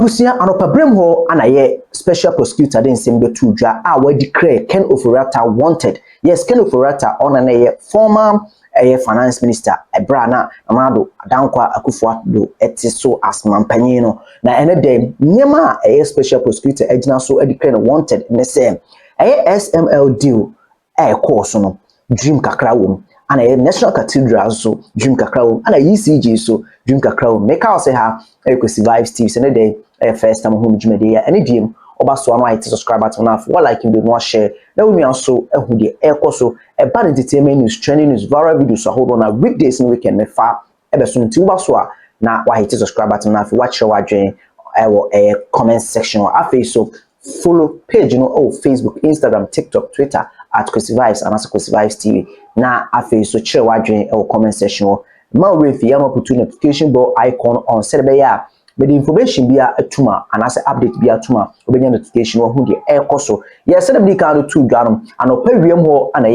Busia anopabrem ho anaye special prosecutor den sembe tudwa a we declare Ken Ofori Atta wanted. Yes, Ken Ofori Atta on anaye former finance minister Ebrana Amado Adankwa Akufo-Addo etiso as mampanyin no na ene dem nyema special prosecutor ejina so declare wanted ne say SML deal course no dream kakra wom ana national cathedral so dream kakra wom ana ECG so dream kakra wom make us say ha Kwesi Vybes TV so day first time home jumede ya any DM oba so anu hit subscribe button na for like him do no share na we also ehu de so bad entertainment news trending news viral videos so hold on a weekdays and weekend me fa ebe so nti oba so na wa hit subscribe button na for watch your wadwen comment section or afi so follow page Facebook, Instagram, TikTok, Twitter at Kwesi Vybes and also Kwesi Vybes TV. Na afi so share wadwen comment section or ma we fi am put notification bell icon on set but the information be a tuma and as update be a tuma obenya notification who the air so yes said the can do dwanum and opawiem ho and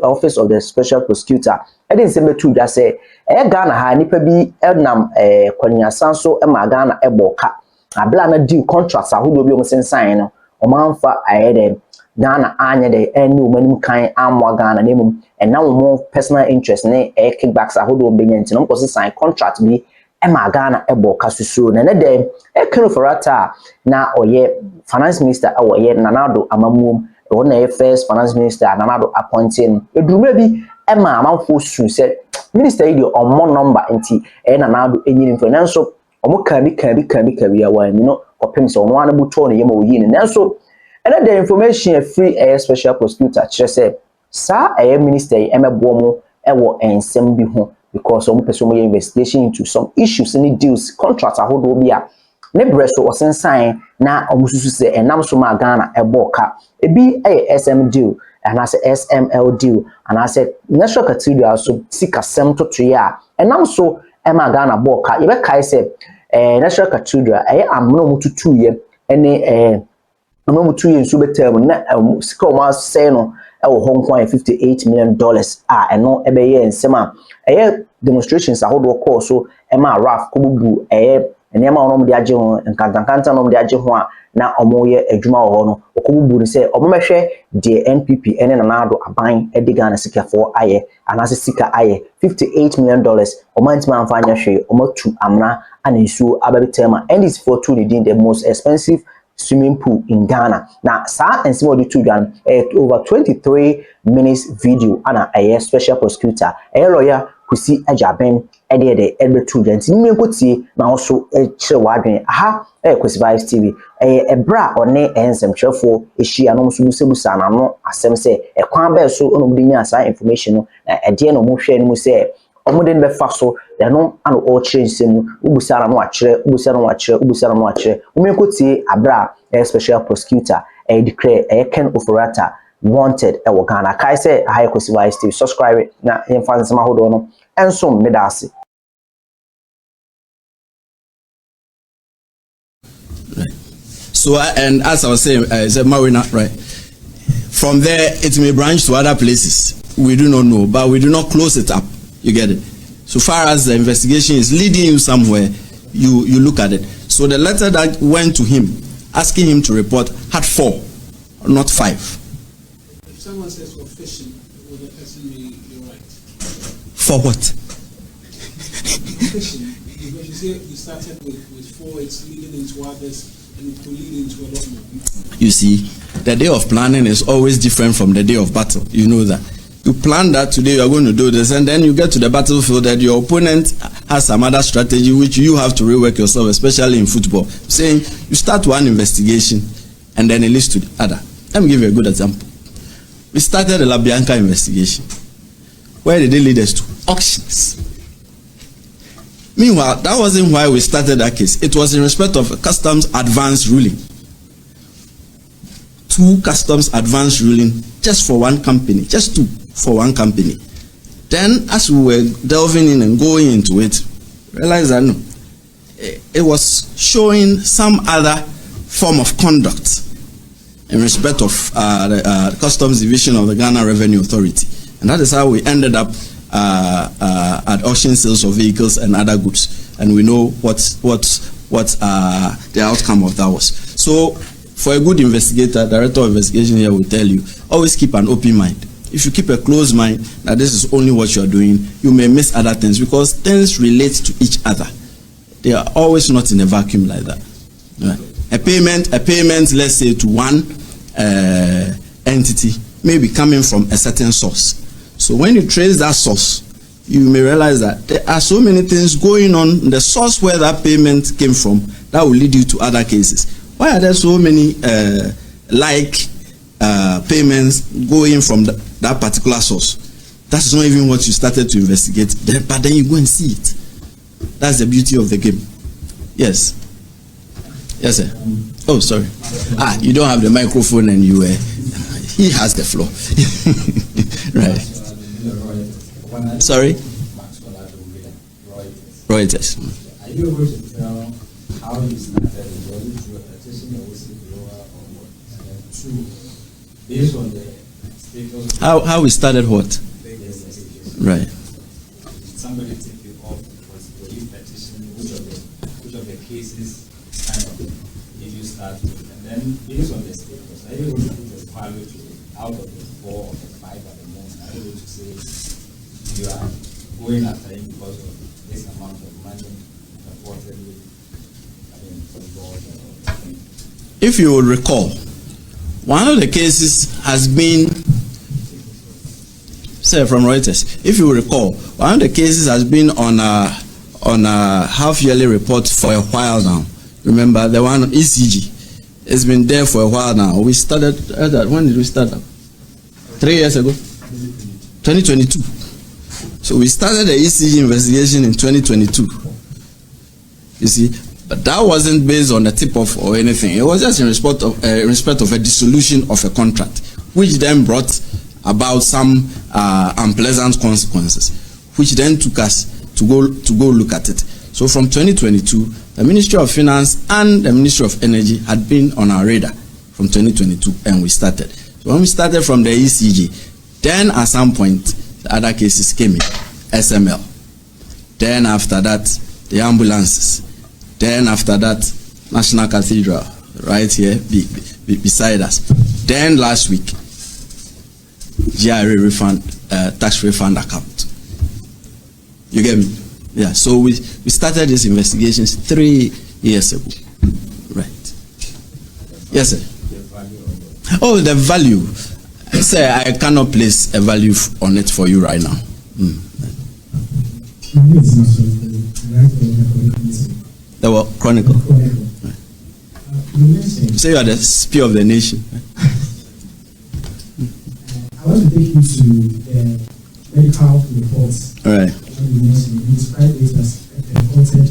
office of the special prosecutor e dey say two just say Ghana ha nipa bi nam kwanya so e ma Ghana e boka abla na deal contracts ahodo bi o sensan no o manfa ayede Ghana anya de any woman kan amwa Ghana nemum and now more personal interest ne kickbacks ahodo obenya nti no ko sign contract bi Emma Ghana ebo kasusu na ne dem Ken Ofori Atta na oye finance minister oye Nanado amamuom e na first finance minister Nanado appointing eduruma bi Emma amanfo su said minister yi omo number nti Nanado enyini finance omo kabi ya wa no opem so omo anabu to ne yema oyi ne nanso ene the information free special prosecutor kire say sa minister yi emebo mo ewo ensem bi ho because some person investigation into some issues in deals contracts ahodo bia ne breso osensan na omususu se enam so ma Ghana eboka ebi SM deal and as SML deal and as national cathedral so sika sem to ya enam so ema Ghana boka ye be kai se national cathedral amno mututu ye ene amno mututu ye so betem na sika o ma say no Hong Kong $58 million eno ebeye ensema demonstrations ahodo call so ema raf kobubu enema onom de age ho nkanta nom de age ho na omoye adwuma ho no okobubu ni say omomehwe de NPP ene Nanado aban Ghana sikafo aye anase sika aye $58 million omantima amfanya hwe omatu amna anesu ababetema and is for two leading the most expensive swimming pool in Ghana. Now, sa and some of the two done over 23 minutes video and a special prosecutor, a lawyer who see Agyapong the every two done. You could see now also a chill wadring. Aha, Kwesi Vybes TV, a bra or nay and some cheerful is she and also Musebusan. I'm not as some say a quamber so on the information a dear no more share no say. Omuden be faso they no an all change semu ubusara no akire umekoti abra special prosecutor declare Ken Ofori Atta wanted e wo Ghana kai say hi Kwesi Vybes TV subscribe na yemfa nsema hodo no enso medase. So and as I was saying Marina, right, from there it may branch to other places we do not know, but we do not close it up. You get it? So far as the investigation is leading you somewhere, you look at it. So the letter that went to him, asking him to report, had 4, not 5. If someone says for fishing, would the person be right? For what? Fishing. Because you say you started with 4, it's leading into others, and it could lead into a lot more. You see, the day of planning is always different from the day of battle. You know that. You plan that today you are going to do this, and then you get to the battlefield that your opponent has some other strategy which you have to rework yourself, especially in football. Saying you start one investigation and then it leads to the other. Let me give you a good example. We started the La Bianca investigation. Where did it lead us to? Auctions. Meanwhile, that wasn't why we started that case. It was in respect of customs advance ruling. 2 customs advance ruling just for one company, just 2 for one company. Then as we were delving in and going into it, realized that no, it was showing some other form of conduct in respect of the customs division of the Ghana Revenue Authority. And that is how we ended up at auction sales of vehicles and other goods. And we know what what the outcome of that was. So for a good investigator, director of investigation here will tell you, always keep an open mind. If you keep a closed mind that this is only what you are doing, you may miss other things because things relate to each other. They are always not in a vacuum like that. Right? A payment, let's say to one entity may be coming from a certain source. So when you trace that source, you may realize that there are so many things going on in the source where that payment came from that will lead you to other cases. Why are there so many payments going from that particular source? That's not even what you started to investigate, but then you go and see it. That's the beauty of the game. Yes. Yes, sir. Oh, sorry. You don't have the microphone and you he has the floor. Right. Sorry? Reuters. Are you able to tell how you started? Was it through a petition or whistleblower or what? Two, based on the status. How we started what? Right. Somebody take you off because were you petitioning which of the cases kind of did you start with? And then based on the status, are you able to put a value to it out of the 4 or the 5 at the moment? Are you able to say you are going after him because of this amount of money reportedly from God? If you will recall, one of the cases has been, say from Reuters, if you will recall, one of the cases has been on a half-yearly report for a while now. Remember the one on ECG? It's been there for a while now. We started when did we start? 3 years ago? 2022. So we started the ECG investigation in 2022. You see, but that wasn't based on a tip-off or anything. It was just in respect of a dissolution of a contract, which then brought about some unpleasant consequences, which then took us to go look at it. So from 2022, the Ministry of Finance and the Ministry of Energy had been on our radar from 2022, and we started. So when we started from the ECG, then at some point the other cases came in, SML. Then after that, the ambulances. Then after that, National Cathedral, right here beside us. Then last week, GRA refund, tax refund account. You get me? Yeah. So we started these investigations 3 years ago. Right. Yes, sir. Oh, the value. Sir, I cannot place a value on it for you right now. The what? Chronicle. Right. You say you are the spear of the nation. I want to take you to the medical reports. All right. You described it as reported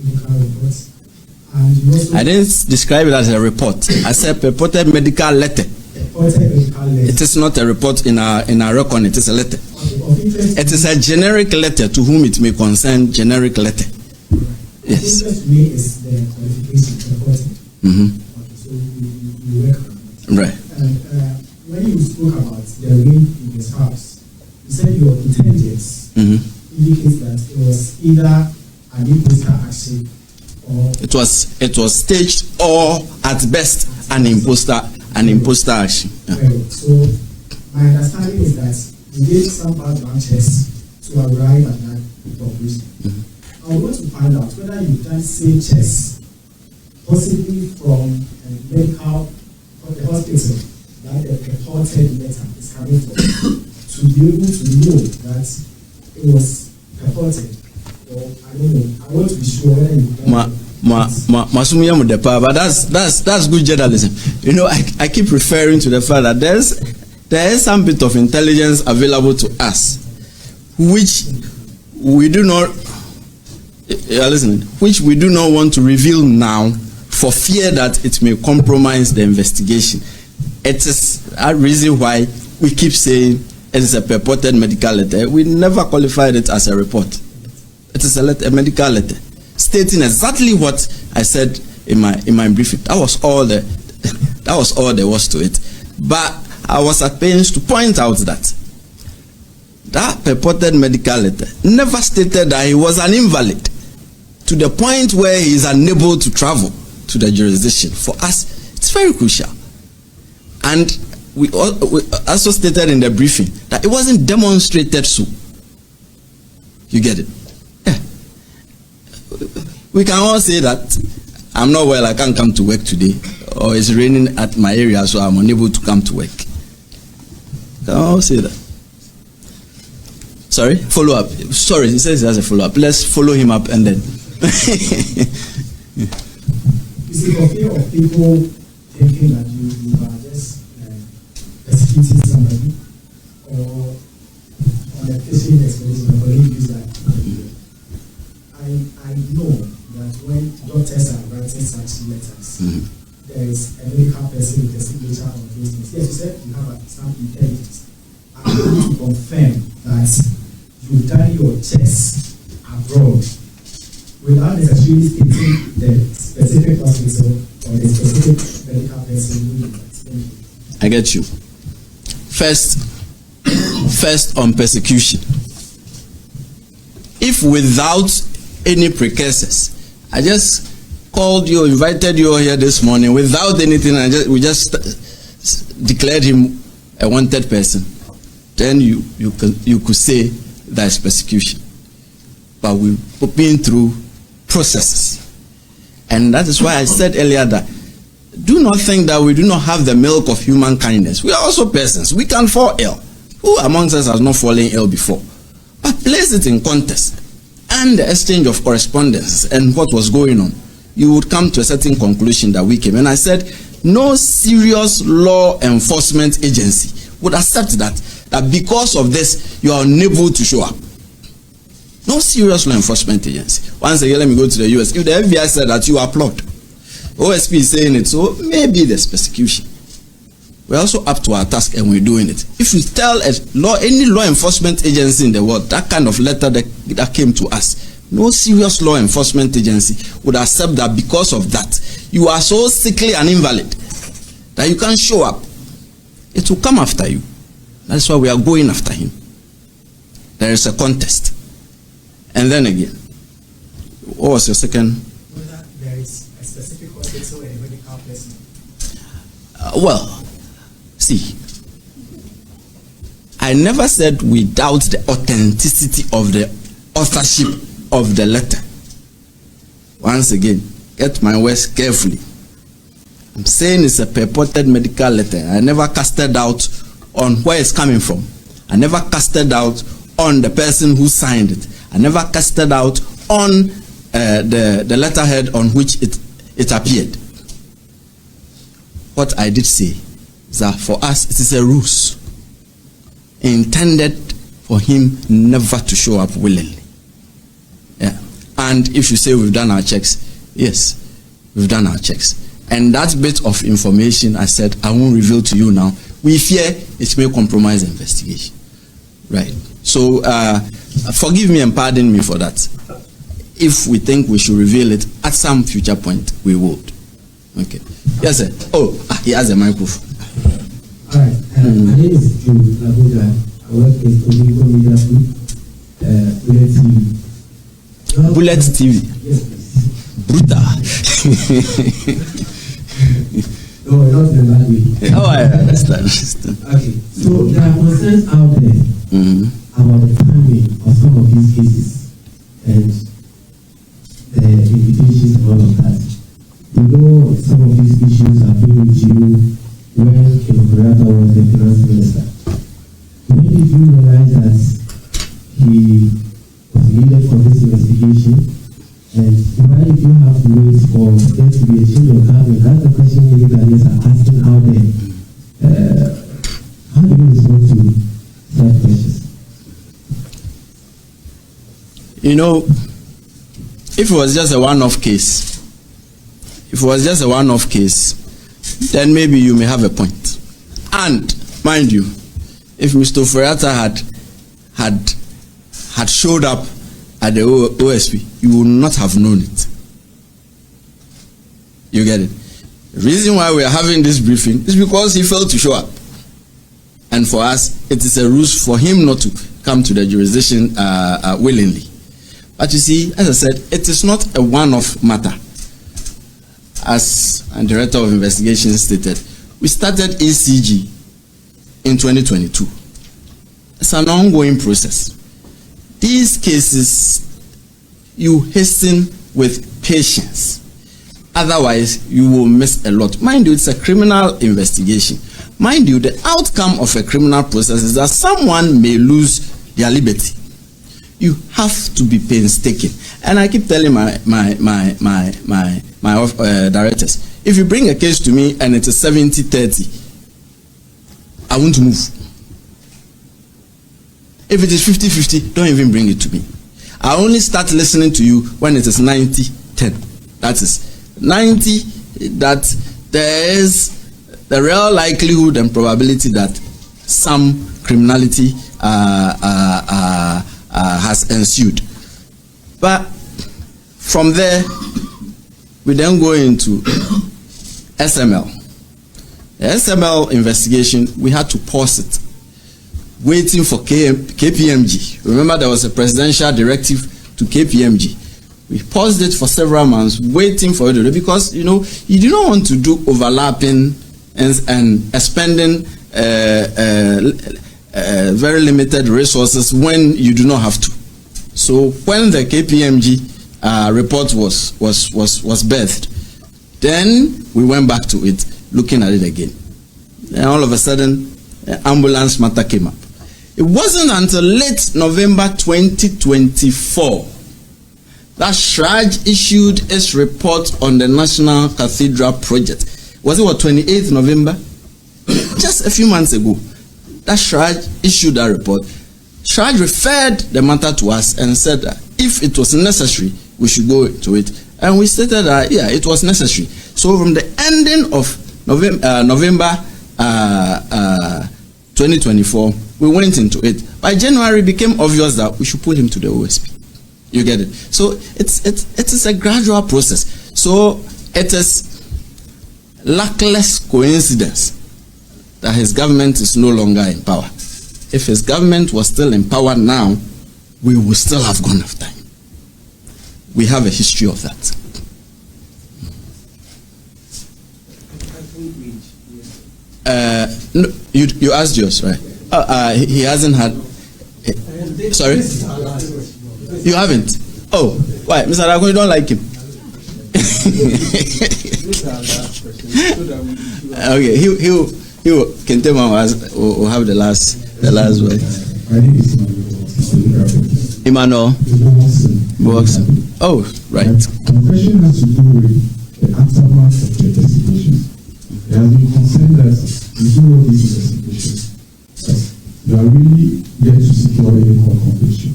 medical reports. And you also I didn't describe it as a report. I said purported medical letter. Reported medical letter. It is not a report in our record. It is a letter. It is a generic letter to whom it may concern. Generic letter. Yes. Interest to me is the qualification reporting. Okay, so you work on it. Right. And when you spoke about the rain in his house, you said your intelligence indicates that it was either an imposter action or it was staged or at best an imposter action. Yeah. So my understanding is that you did some background checks to arrive at that conclusion. I want to find out whether you've done same checks, possibly from a medical from the hospital that the purported letter is coming from, to be able to know that it was purported. Or I don't know. I want to be sure whether you've done but that's good journalism. You know, I keep referring to the fact that there is some bit of intelligence available to us, which we do not. Which we do not want to reveal now for fear that it may compromise the investigation. It is a reason why we keep saying it is a purported medical letter. We never qualified it as a report. It is a medical letter stating exactly what I said in my briefing. That was all there was to it. But I was at pains to point out that that purported medical letter never stated that he was an invalid. to the point where he is unable to travel to the jurisdiction, for us, it's very crucial. And we also stated in the briefing that it wasn't demonstrated so. You get it? Yeah. We can all say that I'm not well, I can't come to work today, or it's raining at my area, so I'm unable to come to work. We can all say that. Sorry? Follow up. Sorry, he says he has a follow up. Let's follow him up and then. You see, for fear of people thinking that you are just persecuting somebody, or on a fishing expedition, or use that. I know that when doctors are writing such letters, there is a medical person with a signature on those things. Yes, you said you have some intelligence. I want to confirm that you've done your checks abroad without necessarily stating the specific hospital or the specific medical person who you are. I get you. First on persecution. If without any precursors, I just called you, invited you here this morning without anything, and we just declared him a wanted person, then you could say that's persecution. But we've been through processes, and that is why I said earlier that do not think that we do not have the milk of human kindness. We are also persons. We can fall ill. Who amongst us has not fallen ill before? But place it in context and the exchange of correspondence and what was going on, you would come to a certain conclusion that we came. And I said, no serious law enforcement agency would accept that because of this, you are unable to show up. No serious law enforcement agency. Once again, let me go to the US. If the FBI said that, you applaud. OSP is saying it, so maybe there's persecution. We're also up to our task and we're doing it. If we tell any law enforcement agency in the world that kind of letter that came to us, no serious law enforcement agency would accept that because of that, you are so sickly and invalid that you can't show up. It will come after you. That's why we are going after him. There is a contest. And then again, what was your second? Whether there is a specific hospital and a medical person. Well, see, I never said we doubt the authenticity of the authorship of the letter. Once again, get my words carefully. I'm saying it's a purported medical letter. I never casted doubt on where it's coming from. I never casted doubt on the person who signed it. I never casted out on the letterhead on which it appeared. What I did say is that for us, it is a ruse intended for him never to show up willingly. Yeah. And if you say we've done our checks, yes, we've done our checks. And that bit of information I said I won't reveal to you now. We fear it may compromise the investigation. Right. So forgive me and pardon me for that. If we think we should reveal it at some future point, we would. Okay. Yes, sir. Oh, he has a microphone. All right. My name is Joe. I work with Omiko Media Bullet TV. Bullet TV. Yes, please. Brutal. No, not in that way. Oh, I understand. Okay. So there are concerns out there about the timing of some of these cases and the invitations and all of that. You know, some of these issues have been with you when Ofori Atta was the finance minister. When did you realize that he was needed for this investigation? And why did you have to wait for there to be a change of government? That's the question many Ghanaians are asking out there. How do you respond to that question? You know, if it was just a one-off case, then maybe you may have a point. And mind you, if Mr. Ofori Atta had showed up at the OSP, you would not have known it. You get it? The reason why we are having this briefing is because he failed to show up. And for us, it is a ruse for him not to come to the jurisdiction willingly. But you see, as I said, it is not a one-off matter. As the Director of Investigation stated, we started ECG in 2022. It's an ongoing process. These cases, you hasten with patience. Otherwise, you will miss a lot. Mind you, it's a criminal investigation. Mind you, the outcome of a criminal process is that someone may lose their liberty. You have to be painstaking. And I keep telling my directors, if you bring a case to me and it is 70-30, I won't move. If it is 50-50, don't even bring it to me. I only start listening to you when it is 90-10. That is 90, that there is the real likelihood and probability that some criminality has ensued. But from there, we then go into SML. The SML investigation, we had to pause it, waiting for KPMG. Remember, there was a presidential directive to KPMG. We paused it for several months, waiting for it, because you do not want to do overlapping and expending very limited resources when you do not have to. So when the KPMG report was birthed, then we went back to it, looking at it again. And all of a sudden, ambulance matter came up. It wasn't until late November 2024 that SHRAJ issued its report on the National Cathedral project. Was it 28th November? Just a few months ago, that SHRAJ issued that report. SHRAJ referred the matter to us and said that if it was necessary, we should go to it. And we stated that, yeah, it was necessary. So from the ending of November 2024, we went into it. By January, it became obvious that we should put him to the OSP. You get it? So it is a gradual process. So it is luckless coincidence that his government is no longer in power. If his government was still in power now, we would still have gone off time. We have a history of that. No, you asked yours, right? He hasn't had. Sorry? You haven't? Oh, why? Mr. Aragon, you don't like him? Okay, he can tell will have the last word. Emmanuel Boxon. Oh, right. The question has to do with the aftermath of the investigation. There has been concern that in some of these investigations, you are really yet to secure any court completion.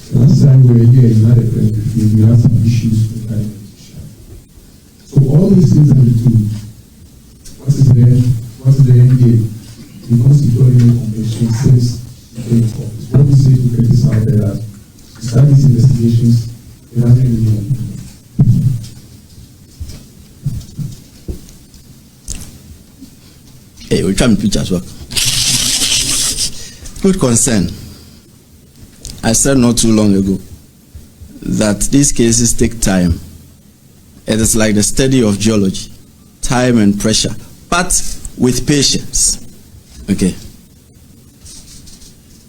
The last time we were here in the press briefing, we had some issues with that. So all these things that we do, what is the end game? We don't secure any completion since the court. What we say to get this out there that we start these investigations, it hasn't really been. Hey, we'll try and pitch as well. Good concern. I said not too long ago that these cases take time. It is like the study of geology, time and pressure, but with patience. Okay.